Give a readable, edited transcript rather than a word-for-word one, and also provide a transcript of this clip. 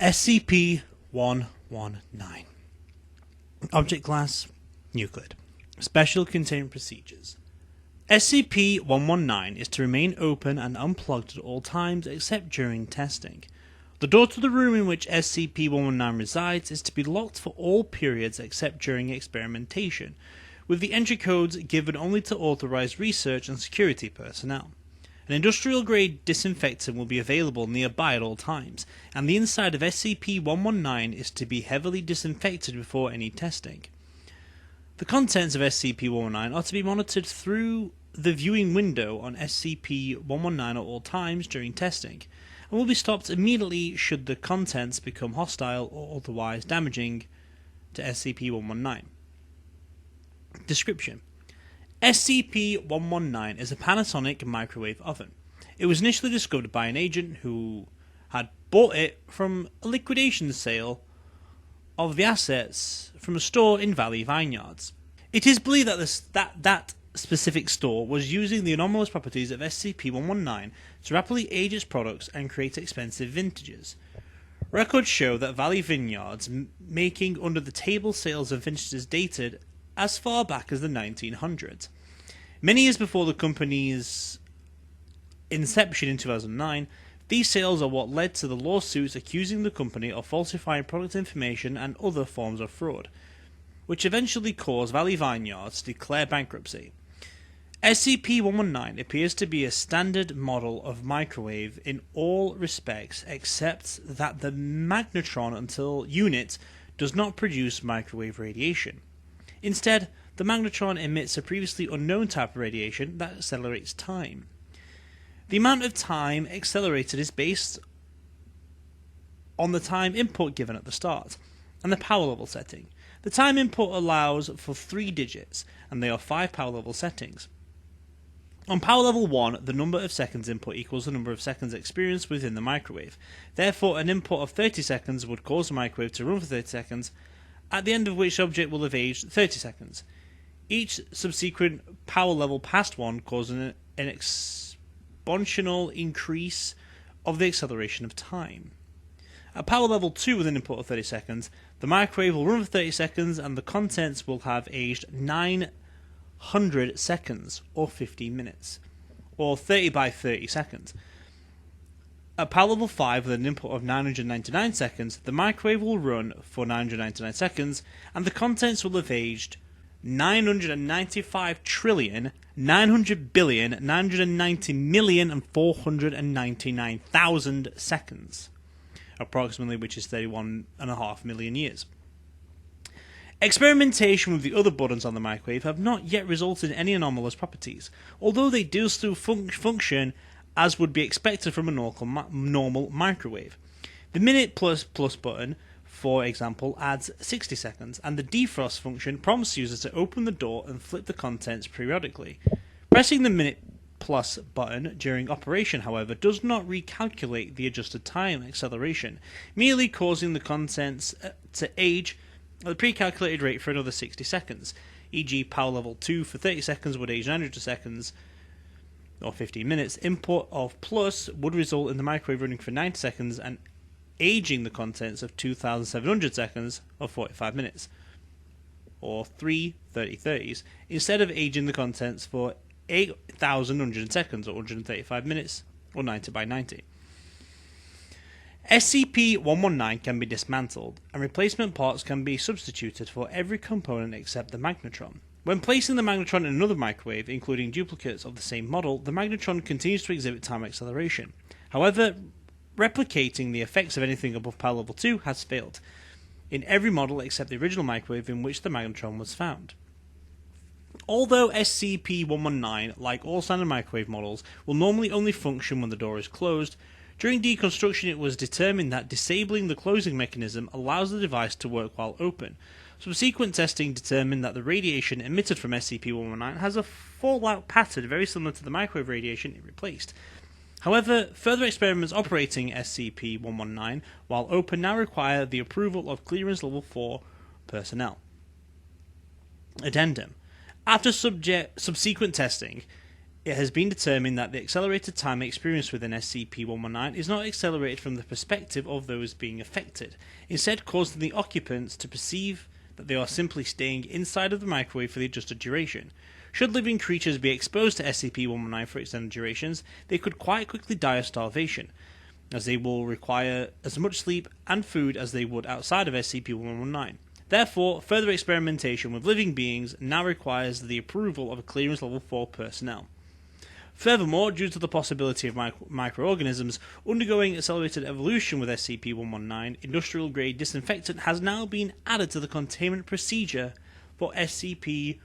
SCP-119 Object Class Euclid Special Containment Procedures SCP-119 is to remain open and unplugged at all times except during testing. The door to the room in which SCP-119 resides is to be locked for all periods except during experimentation, with the entry codes given only to authorized research and security personnel. An industrial-grade disinfectant will be available nearby at all times, and the inside of SCP-119 is to be heavily disinfected before any testing. The contents of SCP-119 are to be monitored through the viewing window on SCP-119 at all times during testing, and will be stopped immediately should the contents become hostile or otherwise damaging to SCP-119. Description: SCP-119 is a Panasonic microwave oven. It was initially discovered by an agent who had bought it from a liquidation sale of the assets from a store in Valley Vineyards. It is believed that that specific store was using the anomalous properties of SCP-119 to rapidly age its products and create expensive vintages. Records show that Valley Vineyards making under-the-table sales of vintages dated as far back as the 1900s. Many years before the company's inception in 2009, these sales are what led to the lawsuits accusing the company of falsifying product information and other forms of fraud, which eventually caused Valley Vineyards to declare bankruptcy. SCP-119 appears to be a standard model of microwave in all respects except that the magnetron unit does not produce microwave radiation. Instead, the magnetron emits a previously unknown type of radiation that accelerates time. The amount of time accelerated is based on the time input given at the start, and the power level setting. The time input allows for 3 digits, and they are 5 power level settings. On power level 1, the number of seconds input equals the number of seconds experienced within the microwave. Therefore, an input of 30 seconds would cause the microwave to run for 30 seconds, at the end of which the object will have aged 30 seconds. Each subsequent power level past 1 causes an exponential increase of the acceleration of time. At power level 2 with an input of 30 seconds, the microwave will run for 30 seconds and the contents will have aged 900 seconds, or 15 minutes, or 30 by 30 seconds. At power level 5 with an input of 999 seconds, the microwave will run for 999 seconds and the contents will have aged 995,990,499,000 seconds, approximately, which is 31.5 million years. Experimentation with the other buttons on the microwave have not yet resulted in any anomalous properties, although they do still function as would be expected from a normal microwave. The minute plus button, for example, adds 60 seconds, and the defrost function prompts users to open the door and flip the contents periodically. Pressing the minute plus button during operation, however, does not recalculate the adjusted time acceleration, merely causing the contents to age at the pre-calculated rate for another 60 seconds, e.g. power level 2 for 30 seconds would age 900 seconds, or 15 minutes. Input of plus would result in the microwave running for 90 seconds and aging the contents of 2,700 seconds, or 45 minutes, or 3 30/30s, instead of aging the contents for 8,100 seconds, or 135 minutes, or 90 by 90. SCP-119 can be dismantled, and replacement parts can be substituted for every component except the magnetron. When placing the magnetron in another microwave, including duplicates of the same model, the magnetron continues to exhibit time acceleration. However, replicating the effects of anything above power level 2 has failed, in every model except the original microwave in which the magnetron was found. Although SCP-119, like all standard microwave models, will normally only function when the door is closed, during deconstruction it was determined that disabling the closing mechanism allows the device to work while open. Subsequent testing determined that the radiation emitted from SCP-119 has a fallout pattern very similar to the microwave radiation it replaced. However, further experiments operating SCP-119 while open now require the approval of Clearance Level 4 personnel. Addendum: after subsequent testing, it has been determined that the accelerated time experienced within SCP-119 is not accelerated from the perspective of those being affected, instead causing the occupants to perceive that they are simply staying inside of the microwave for the adjusted duration. Should living creatures be exposed to SCP-119 for extended durations, they could quite quickly die of starvation, as they will require as much sleep and food as they would outside of SCP-119. Therefore, further experimentation with living beings now requires the approval of a Clearance Level 4 personnel. Furthermore, due to the possibility of microorganisms undergoing accelerated evolution with SCP-119, industrial-grade disinfectant has now been added to the containment procedure for SCP-119.